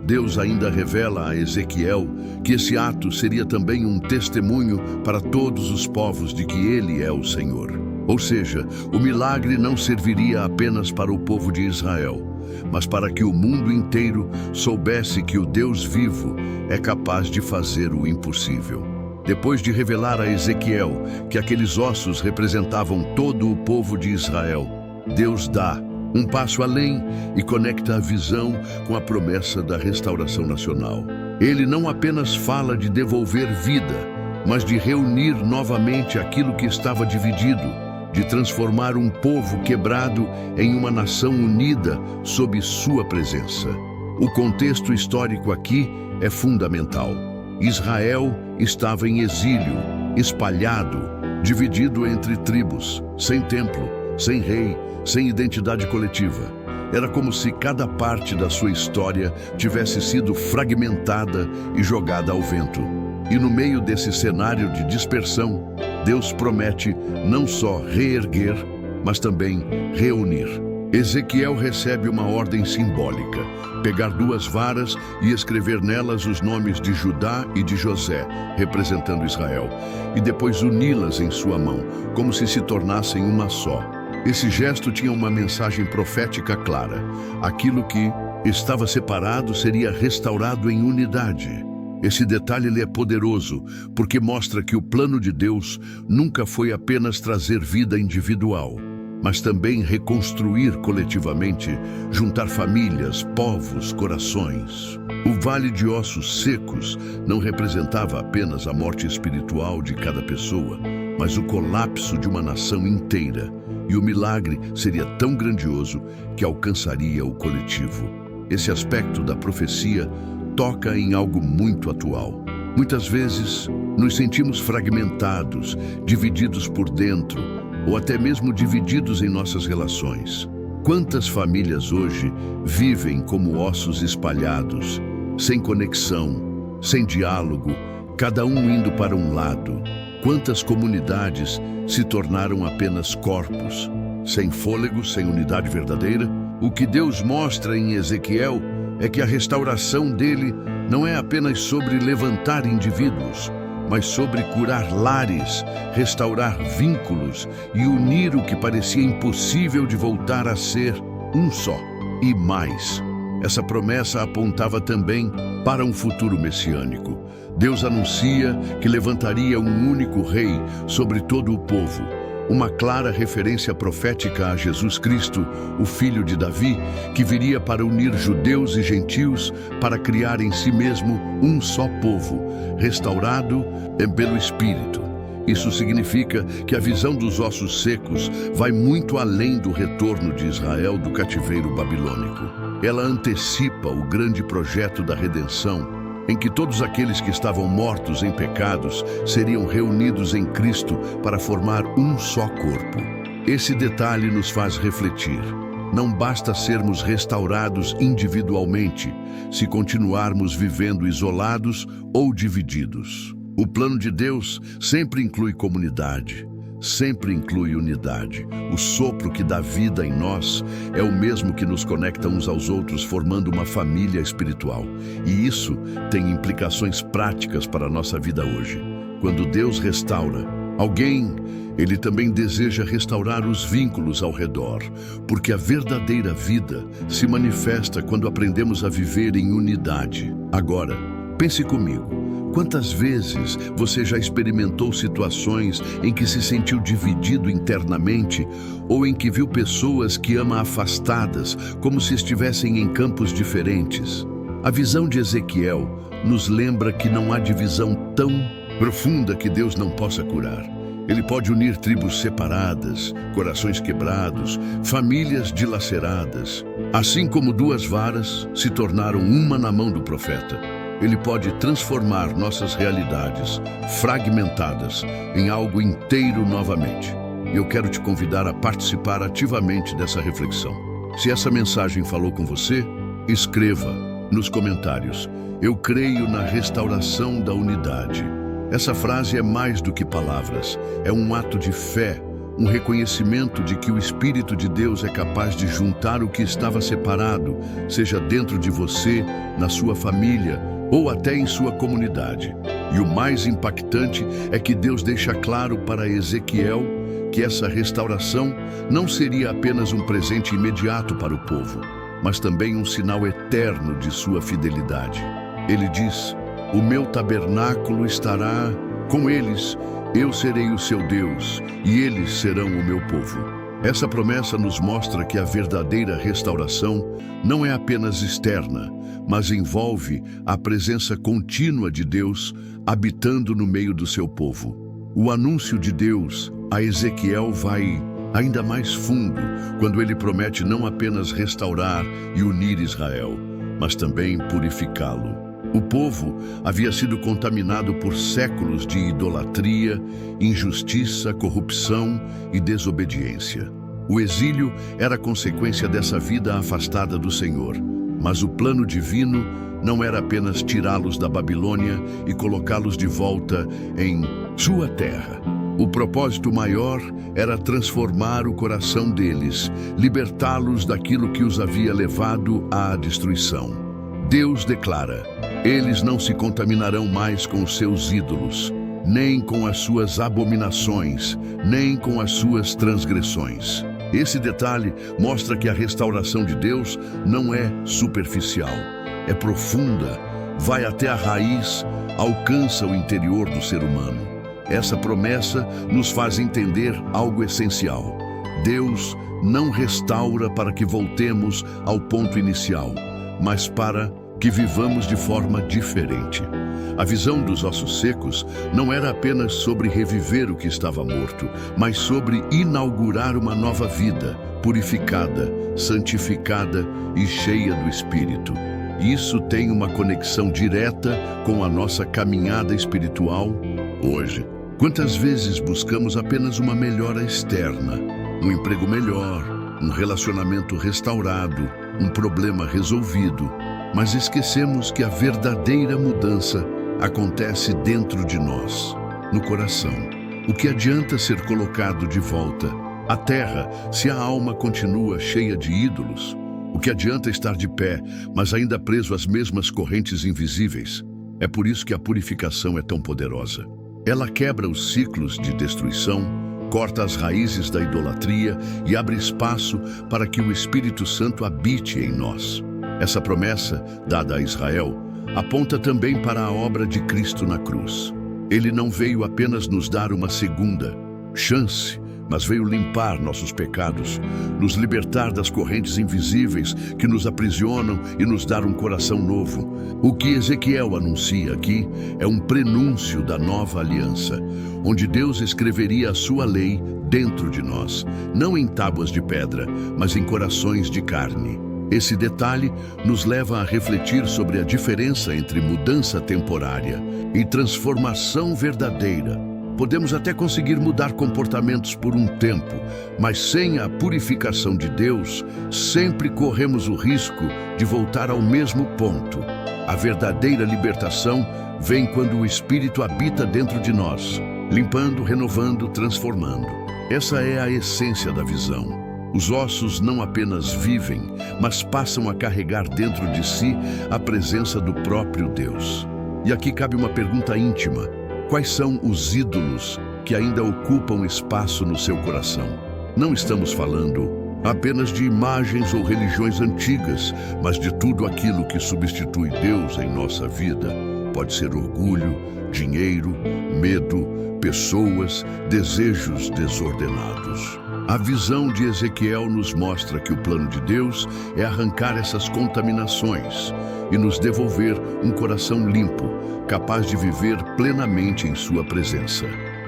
S1: Deus ainda revela a Ezequiel que esse ato seria também um testemunho para todos os povos de que Ele é o Senhor. Ou seja, o milagre não serviria apenas para o povo de Israel, mas para que o mundo inteiro soubesse que o Deus vivo é capaz de fazer o impossível. Depois de revelar a Ezequiel que aqueles ossos representavam todo o povo de Israel, Deus dá um passo além e conecta a visão com a promessa da restauração nacional. Ele não apenas fala de devolver vida, mas de reunir novamente aquilo que estava dividido, de transformar um povo quebrado em uma nação unida sob sua presença. O contexto histórico aqui é fundamental. Israel estava em exílio, espalhado, dividido entre tribos, sem templo, sem rei, sem identidade coletiva. Era como se cada parte da sua história tivesse sido fragmentada e jogada ao vento. E no meio desse cenário de dispersão, Deus promete não só reerguer, mas também reunir. Ezequiel recebe uma ordem simbólica: pegar 2 varas e escrever nelas os nomes de Judá e de José, representando Israel, e depois uni-las em sua mão, como se tornassem uma só. Esse gesto tinha uma mensagem profética clara. Aquilo que estava separado seria restaurado em unidade. Esse detalhe ele é poderoso, porque mostra que o plano de Deus nunca foi apenas trazer vida individual, mas também reconstruir coletivamente, juntar famílias, povos, corações. O Vale de Ossos Secos não representava apenas a morte espiritual de cada pessoa, mas o colapso de uma nação inteira. E o milagre seria tão grandioso que alcançaria o coletivo. Esse aspecto da profecia toca em algo muito atual. Muitas vezes nos sentimos fragmentados, divididos por dentro, ou até mesmo divididos em nossas relações. Quantas famílias hoje vivem como ossos espalhados, sem conexão, sem diálogo, cada um indo para um lado? Quantas comunidades se tornaram apenas corpos, sem fôlego, sem unidade verdadeira? O que Deus mostra em Ezequiel é que a restauração dele não é apenas sobre levantar indivíduos, mas sobre curar lares, restaurar vínculos e unir o que parecia impossível de voltar a ser um só e mais. Essa promessa apontava também para um futuro messiânico. Deus anuncia que levantaria um único rei sobre todo o povo, uma clara referência profética a Jesus Cristo, o filho de Davi, que viria para unir judeus e gentios para criar em si mesmo um só povo, restaurado pelo Espírito. Isso significa que a visão dos ossos secos vai muito além do retorno de Israel do cativeiro babilônico. Ela antecipa o grande projeto da redenção, em que todos aqueles que estavam mortos em pecados seriam reunidos em Cristo para formar um só corpo. Esse detalhe nos faz refletir. Não basta sermos restaurados individualmente, se continuarmos vivendo isolados ou divididos. O plano de Deus sempre inclui comunidade. sempre inclui unidade. O sopro que dá vida em nós é o mesmo que nos conecta uns aos outros, formando uma família espiritual. E isso tem implicações práticas para a nossa vida hoje. Quando Deus restaura alguém, Ele também deseja restaurar os vínculos ao redor, porque a verdadeira vida se manifesta quando aprendemos a viver em unidade. Agora, pense comigo. Quantas vezes você já experimentou situações em que se sentiu dividido internamente ou em que viu pessoas que ama afastadas, como se estivessem em campos diferentes? A visão de Ezequiel nos lembra que não há divisão tão profunda que Deus não possa curar. Ele pode unir tribos separadas, corações quebrados, famílias dilaceradas. Assim como duas varas se tornaram uma na mão do profeta, Ele pode transformar nossas realidades fragmentadas em algo inteiro novamente. E eu quero te convidar a participar ativamente dessa reflexão. Se essa mensagem falou com você, escreva nos comentários: eu creio na restauração da unidade. Essa frase é mais do que palavras, é um ato de fé, um reconhecimento de que o Espírito de Deus é capaz de juntar o que estava separado, seja dentro de você, na sua família ou até em sua comunidade. E o mais impactante é que Deus deixa claro para Ezequiel que essa restauração não seria apenas um presente imediato para o povo, mas também um sinal eterno de sua fidelidade. Ele diz: o meu tabernáculo estará com eles, eu serei o seu Deus, e eles serão o meu povo. Essa promessa nos mostra que a verdadeira restauração não é apenas externa, mas envolve a presença contínua de Deus habitando no meio do seu povo. O anúncio de Deus a Ezequiel vai ainda mais fundo quando ele promete não apenas restaurar e unir Israel, mas também purificá-lo. O povo havia sido contaminado por séculos de idolatria, injustiça, corrupção e desobediência. O exílio era consequência dessa vida afastada do Senhor, mas o plano divino não era apenas tirá-los da Babilônia e colocá-los de volta em sua terra. O propósito maior era transformar o coração deles, libertá-los daquilo que os havia levado à destruição. Deus declara: eles não se contaminarão mais com os seus ídolos, nem com as suas abominações, nem com as suas transgressões. Esse detalhe mostra que a restauração de Deus não é superficial, é profunda, vai até a raiz, alcança o interior do ser humano. Essa promessa nos faz entender algo essencial. Deus não restaura para que voltemos ao ponto inicial, mas para que vivamos de forma diferente. A visão dos ossos secos não era apenas sobre reviver o que estava morto, mas sobre inaugurar uma nova vida, purificada, santificada e cheia do Espírito. Isso tem uma conexão direta com a nossa caminhada espiritual hoje. Quantas vezes buscamos apenas uma melhora externa, um emprego melhor, um relacionamento restaurado, um problema resolvido, mas esquecemos que a verdadeira mudança acontece dentro de nós, no coração. O que adianta ser colocado de volta à terra se a alma continua cheia de ídolos? O que adianta estar de pé, mas ainda preso às mesmas correntes invisíveis? É por isso que a purificação é tão poderosa. Ela quebra os ciclos de destruição, corta as raízes da idolatria e abre espaço para que o Espírito Santo habite em nós. Essa promessa, dada a Israel, aponta também para a obra de Cristo na cruz. Ele não veio apenas nos dar uma segunda chance, mas veio limpar nossos pecados, nos libertar das correntes invisíveis que nos aprisionam e nos dar um coração novo. O que Ezequiel anuncia aqui é um prenúncio da nova aliança, onde Deus escreveria a sua lei dentro de nós, não em tábuas de pedra, mas em corações de carne. Esse detalhe nos leva a refletir sobre a diferença entre mudança temporária e transformação verdadeira. Podemos até conseguir mudar comportamentos por um tempo, mas sem a purificação de Deus, sempre corremos o risco de voltar ao mesmo ponto. A verdadeira libertação vem quando o Espírito habita dentro de nós. limpando, renovando, transformando. Essa é a essência da visão. Os ossos não apenas vivem, mas passam a carregar dentro de si a presença do próprio Deus. E aqui cabe uma pergunta íntima: quais são os ídolos que ainda ocupam espaço no seu coração? Não estamos falando apenas de imagens ou religiões antigas, mas de tudo aquilo que substitui Deus em nossa vida. Pode ser orgulho, dinheiro, medo, pessoas, desejos desordenados. A visão de Ezequiel nos mostra que o plano de Deus é arrancar essas contaminações e nos devolver um coração limpo, capaz de viver plenamente em sua presença.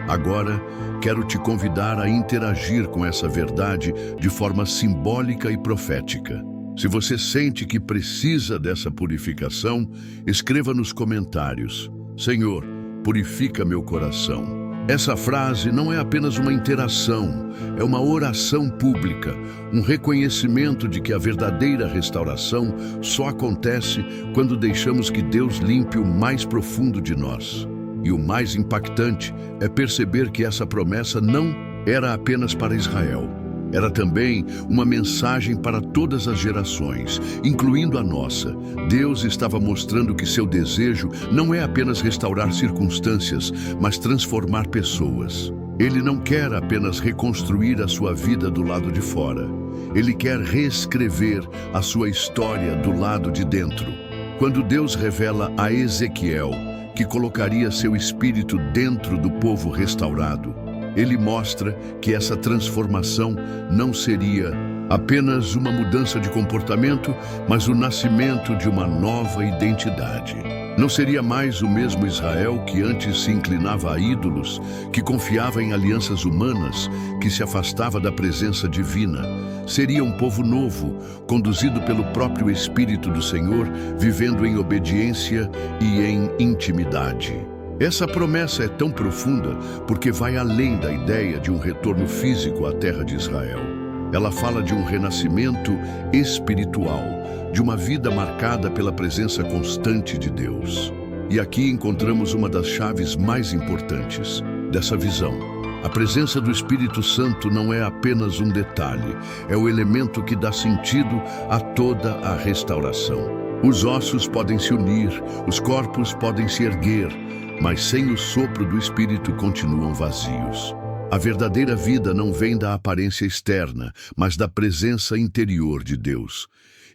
S1: Agora, quero te convidar a interagir com essa verdade de forma simbólica e profética. Se você sente que precisa dessa purificação, escreva nos comentários: Senhor, purifica meu coração. Essa frase não é apenas uma interação, é uma oração pública, um reconhecimento de que a verdadeira restauração só acontece quando deixamos que Deus limpe o mais profundo de nós. E o mais impactante é perceber que essa promessa não era apenas para Israel. Era também uma mensagem para todas as gerações, incluindo a nossa. Deus estava mostrando que seu desejo não é apenas restaurar circunstâncias, mas transformar pessoas. Ele não quer apenas reconstruir a sua vida do lado de fora. Ele quer reescrever a sua história do lado de dentro. Quando Deus revela a Ezequiel que colocaria seu espírito dentro do povo restaurado, ele mostra que essa transformação não seria apenas uma mudança de comportamento, mas o nascimento de uma nova identidade. Não seria mais o mesmo Israel que antes se inclinava a ídolos, que confiava em alianças humanas, que se afastava da presença divina. Seria um povo novo, conduzido pelo próprio Espírito do Senhor, vivendo em obediência e em intimidade. Essa promessa é tão profunda porque vai além da ideia de um retorno físico à terra de Israel. Ela fala de um renascimento espiritual, de uma vida marcada pela presença constante de Deus. E aqui encontramos uma das chaves mais importantes dessa visão. A presença do Espírito Santo não é apenas um detalhe, é o elemento que dá sentido a toda a restauração. Os ossos podem se unir, os corpos podem se erguer, mas sem o sopro do Espírito continuam vazios. A verdadeira vida não vem da aparência externa, mas da presença interior de Deus.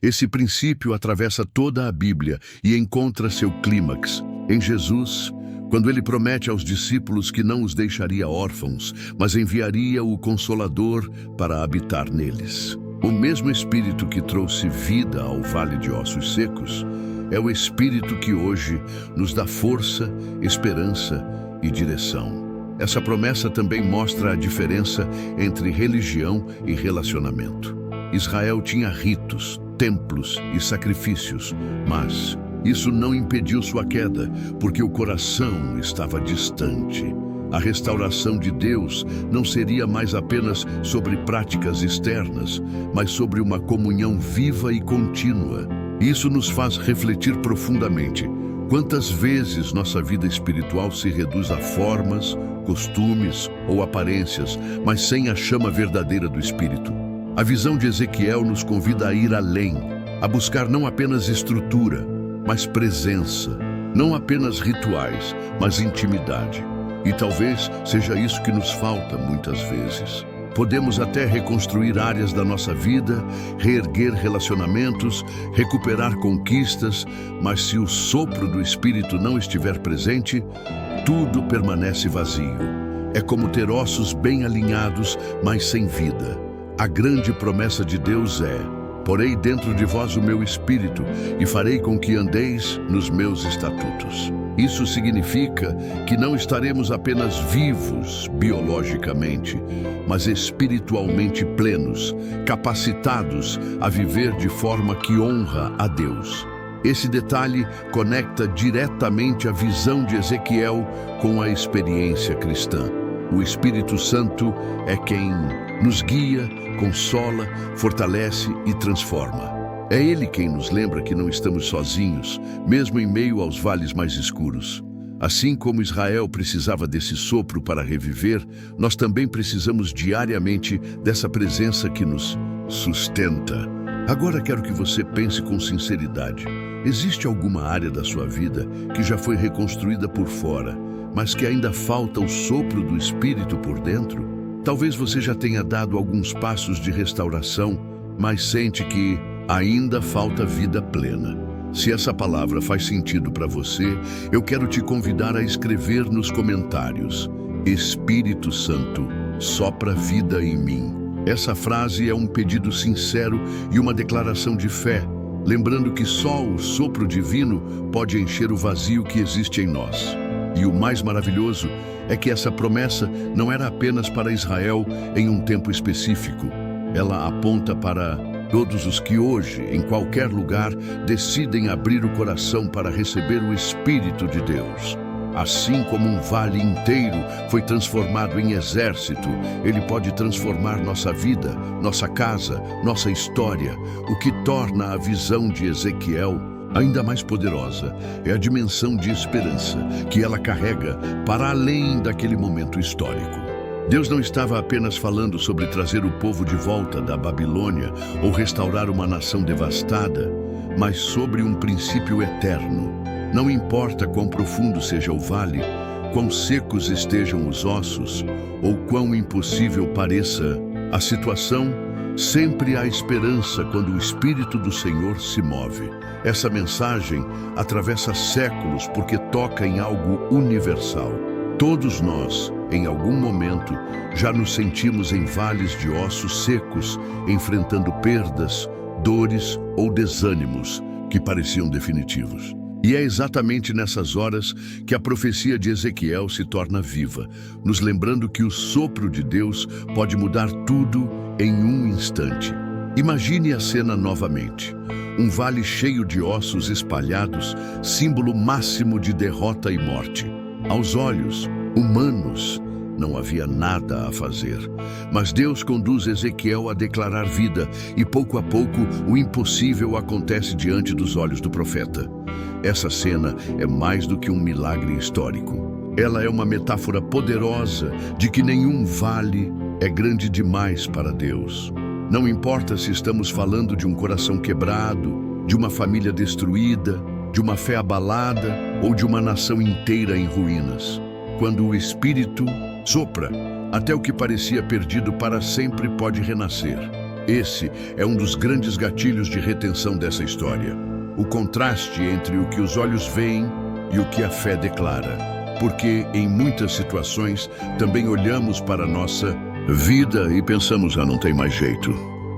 S1: Esse princípio atravessa toda a Bíblia e encontra seu clímax em Jesus, quando ele promete aos discípulos que não os deixaria órfãos, mas enviaria o Consolador para habitar neles. O mesmo Espírito que trouxe vida ao vale de ossos secos é o Espírito que hoje nos dá força, esperança e direção. Essa promessa também mostra a diferença entre religião e relacionamento. Israel tinha ritos, templos e sacrifícios, mas isso não impediu sua queda, porque o coração estava distante. A restauração de Deus não seria mais apenas sobre práticas externas, mas sobre uma comunhão viva e contínua. Isso nos faz refletir profundamente. Quantas vezes nossa vida espiritual se reduz a formas, costumes ou aparências, mas sem a chama verdadeira do Espírito? A visão de Ezequiel nos convida a ir além, a buscar não apenas estrutura, mas presença, não apenas rituais, mas intimidade. E talvez seja isso que nos falta muitas vezes. Podemos até reconstruir áreas da nossa vida, reerguer relacionamentos, recuperar conquistas, mas se o sopro do Espírito não estiver presente, tudo permanece vazio. É como ter ossos bem alinhados, mas sem vida. A grande promessa de Deus é: porei dentro de vós o meu Espírito e farei com que andeis nos meus estatutos. Isso significa que não estaremos apenas vivos biologicamente, mas espiritualmente plenos, capacitados a viver de forma que honra a Deus. Esse detalhe conecta diretamente a visão de Ezequiel com a experiência cristã. O Espírito Santo é quem nos guia, consola, fortalece e transforma. É Ele quem nos lembra que não estamos sozinhos, mesmo em meio aos vales mais escuros. Assim como Israel precisava desse sopro para reviver, nós também precisamos diariamente dessa presença que nos sustenta. Agora quero que você pense com sinceridade. Existe alguma área da sua vida que já foi reconstruída por fora, mas que ainda falta o sopro do Espírito por dentro? Talvez você já tenha dado alguns passos de restauração, mas sente que ainda falta vida plena. Se essa palavra faz sentido para você, eu quero te convidar a escrever nos comentários: Espírito Santo, sopra vida em mim. Essa frase é um pedido sincero e uma declaração de fé, lembrando que só o sopro divino pode encher o vazio que existe em nós. E o mais maravilhoso é que essa promessa não era apenas para Israel em um tempo específico. Ela aponta para todos os que hoje, em qualquer lugar, decidem abrir o coração para receber o Espírito de Deus. Assim como um vale inteiro foi transformado em exército, ele pode transformar nossa vida, nossa casa, nossa história. O que torna a visão de Ezequiel ainda mais poderosa é a dimensão de esperança que ela carrega para além daquele momento histórico. Deus não estava apenas falando sobre trazer o povo de volta da Babilônia ou restaurar uma nação devastada, mas sobre um princípio eterno. Não importa quão profundo seja o vale, quão secos estejam os ossos, ou quão impossível pareça a situação, sempre há esperança quando o Espírito do Senhor se move. Essa mensagem atravessa séculos porque toca em algo universal. Todos nós, em algum momento, já nos sentimos em vales de ossos secos, enfrentando perdas, dores ou desânimos que pareciam definitivos. E é exatamente nessas horas que a profecia de Ezequiel se torna viva, nos lembrando que o sopro de Deus pode mudar tudo em um instante. Imagine a cena novamente. Um vale cheio de ossos espalhados, símbolo máximo de derrota e morte. Aos olhos humanos, não havia nada a fazer. Mas Deus conduz Ezequiel a declarar vida, e pouco a pouco o impossível acontece diante dos olhos do profeta. Essa cena é mais do que um milagre histórico. Ela é uma metáfora poderosa de que nenhum vale é grande demais para Deus. Não importa se estamos falando de um coração quebrado, de uma família destruída, de uma fé abalada ou de uma nação inteira em ruínas. Quando o Espírito sopra, até o que parecia perdido para sempre pode renascer. Esse é um dos grandes gatilhos de retenção dessa história. O contraste entre o que os olhos veem e o que a fé declara. Porque, em muitas situações, também olhamos para a nossa vida e pensamos: não tem mais jeito.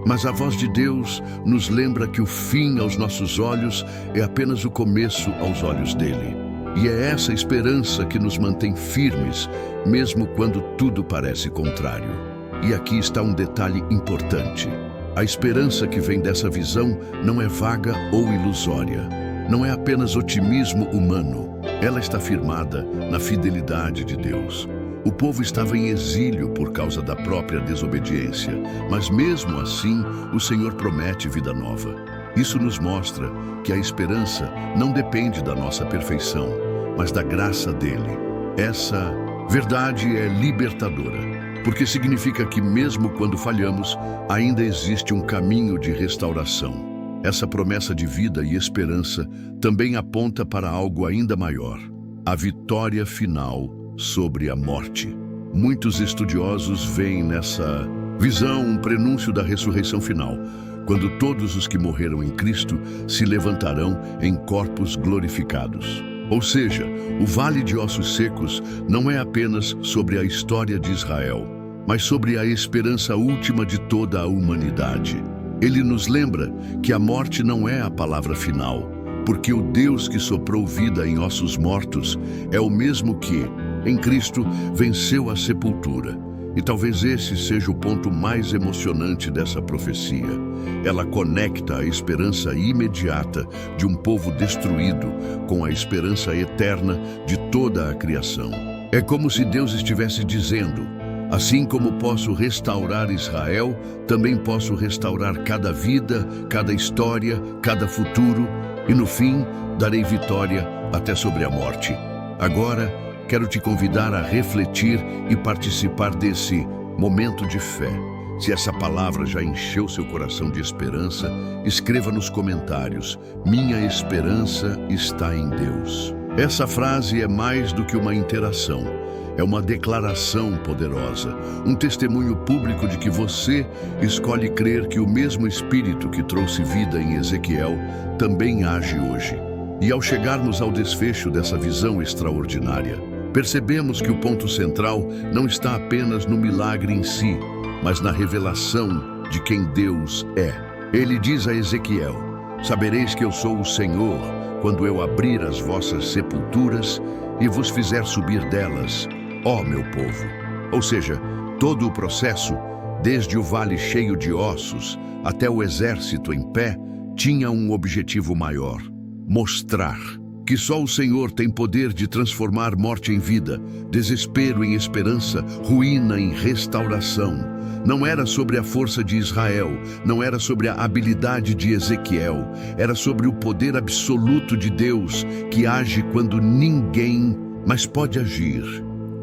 S1: Mas a voz de Deus nos lembra que o fim aos nossos olhos é apenas o começo aos olhos dele. E é essa esperança que nos mantém firmes, mesmo quando tudo parece contrário. E aqui está um detalhe importante. A esperança que vem dessa visão não é vaga ou ilusória. Não é apenas otimismo humano. Ela está firmada na fidelidade de Deus. O povo estava em exílio por causa da própria desobediência, mas mesmo assim, o Senhor promete vida nova. Isso nos mostra que a esperança não depende da nossa perfeição, mas da graça dele. Essa verdade é libertadora, porque significa que mesmo quando falhamos, ainda existe um caminho de restauração. Essa promessa de vida e esperança também aponta para algo ainda maior: a vitória final sobre a morte. Muitos estudiosos veem nessa visão um prenúncio da ressurreição final, quando todos os que morreram em Cristo se levantarão em corpos glorificados. Ou seja, o Vale de Ossos Secos não é apenas sobre a história de Israel, mas sobre a esperança última de toda a humanidade. Ele nos lembra que a morte não é a palavra final, porque o Deus que soprou vida em ossos mortos é o mesmo que, em Cristo, venceu a sepultura. E talvez esse seja o ponto mais emocionante dessa profecia. Ela conecta a esperança imediata de um povo destruído com a esperança eterna de toda a criação. É como se Deus estivesse dizendo: assim como posso restaurar Israel, também posso restaurar cada vida, cada história, cada futuro, e no fim darei vitória até sobre a morte. Agora, quero te convidar a refletir e participar desse momento de fé. Se essa palavra já encheu seu coração de esperança, escreva nos comentários: minha esperança está em Deus. Essa frase é mais do que uma interação. É uma declaração poderosa, um testemunho público de que você escolhe crer que o mesmo Espírito que trouxe vida em Ezequiel também age hoje. E ao chegarmos ao desfecho dessa visão extraordinária, percebemos que o ponto central não está apenas no milagre em si, mas na revelação de quem Deus é. Ele diz a Ezequiel: sabereis que eu sou o Senhor, quando eu abrir as vossas sepulturas e vos fizer subir delas, ó meu povo. Ou seja, todo o processo, desde o vale cheio de ossos até o exército em pé, tinha um objetivo maior: mostrar que só o Senhor tem poder de transformar morte em vida, desespero em esperança, ruína em restauração. Não era sobre a força de Israel, não era sobre a habilidade de Ezequiel, era sobre o poder absoluto de Deus, que age quando ninguém mais pode agir.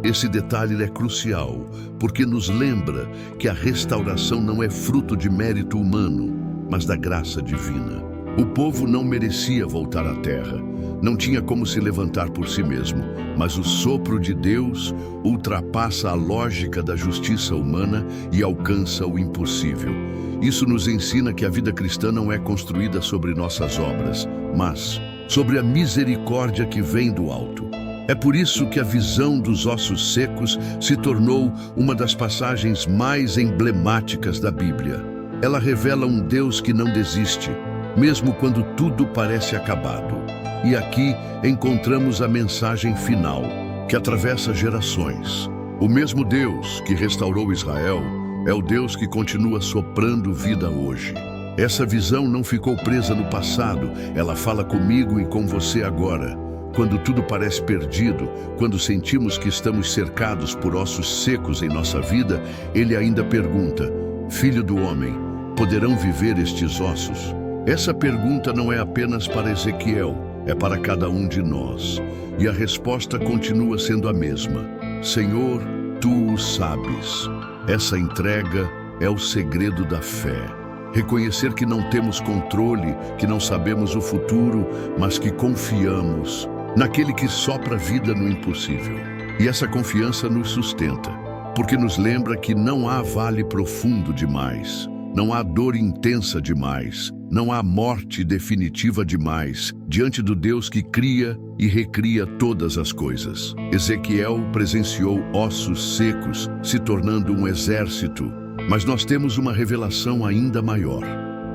S1: Esse detalhe é crucial, porque nos lembra que a restauração não é fruto de mérito humano, mas da graça divina. O povo não merecia voltar à terra, não tinha como se levantar por si mesmo, mas o sopro de Deus ultrapassa a lógica da justiça humana e alcança o impossível. Isso nos ensina que a vida cristã não é construída sobre nossas obras, mas sobre a misericórdia que vem do alto. É por isso que a visão dos ossos secos se tornou uma das passagens mais emblemáticas da Bíblia. Ela revela um Deus que não desiste, mesmo quando tudo parece acabado. E aqui encontramos a mensagem final, que atravessa gerações. O mesmo Deus que restaurou Israel é o Deus que continua soprando vida hoje. Essa visão não ficou presa no passado, ela fala comigo e com você agora. Quando tudo parece perdido, quando sentimos que estamos cercados por ossos secos em nossa vida, ele ainda pergunta: Filho do homem, poderão viver estes ossos? Essa pergunta não é apenas para Ezequiel, é para cada um de nós. E a resposta continua sendo a mesma: Senhor, Tu o sabes. Essa entrega é o segredo da fé. Reconhecer que não temos controle, que não sabemos o futuro, mas que confiamos naquele que sopra vida no impossível. E essa confiança nos sustenta, porque nos lembra que não há vale profundo demais, não há dor intensa demais, não há morte definitiva demais diante do Deus que cria e recria todas as coisas. Ezequiel presenciou ossos secos se tornando um exército, mas nós temos uma revelação ainda maior.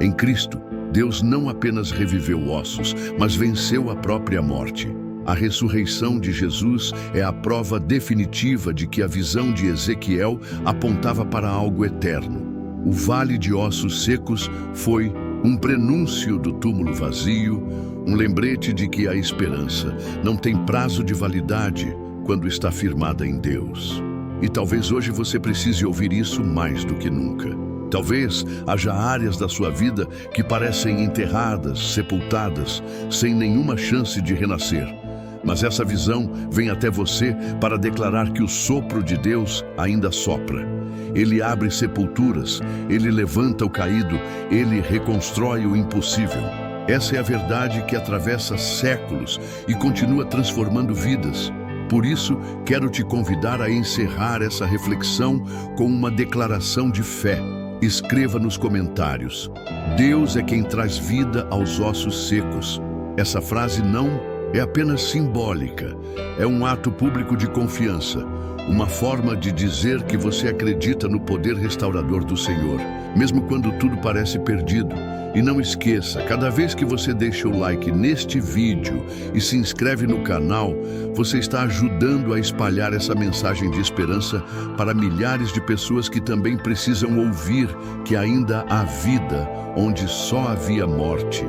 S1: Em Cristo, Deus não apenas reviveu ossos, mas venceu a própria morte. A ressurreição de Jesus é a prova definitiva de que a visão de Ezequiel apontava para algo eterno. O vale de ossos secos foi um prenúncio do túmulo vazio, um lembrete de que a esperança não tem prazo de validade quando está firmada em Deus. E talvez hoje você precise ouvir isso mais do que nunca. Talvez haja áreas da sua vida que parecem enterradas, sepultadas, sem nenhuma chance de renascer. Mas essa visão vem até você para declarar que o sopro de Deus ainda sopra. Ele abre sepulturas, ele levanta o caído, ele reconstrói o impossível. Essa é a verdade que atravessa séculos e continua transformando vidas. Por isso, quero te convidar a encerrar essa reflexão com uma declaração de fé. Escreva nos comentários: Deus é quem traz vida aos ossos secos. Essa frase não é apenas simbólica, é um ato público de confiança, uma forma de dizer que você acredita no poder restaurador do Senhor, mesmo quando tudo parece perdido. E não esqueça, cada vez que você deixa o like neste vídeo e se inscreve no canal, você está ajudando a espalhar essa mensagem de esperança para milhares de pessoas que também precisam ouvir que ainda há vida onde só havia morte.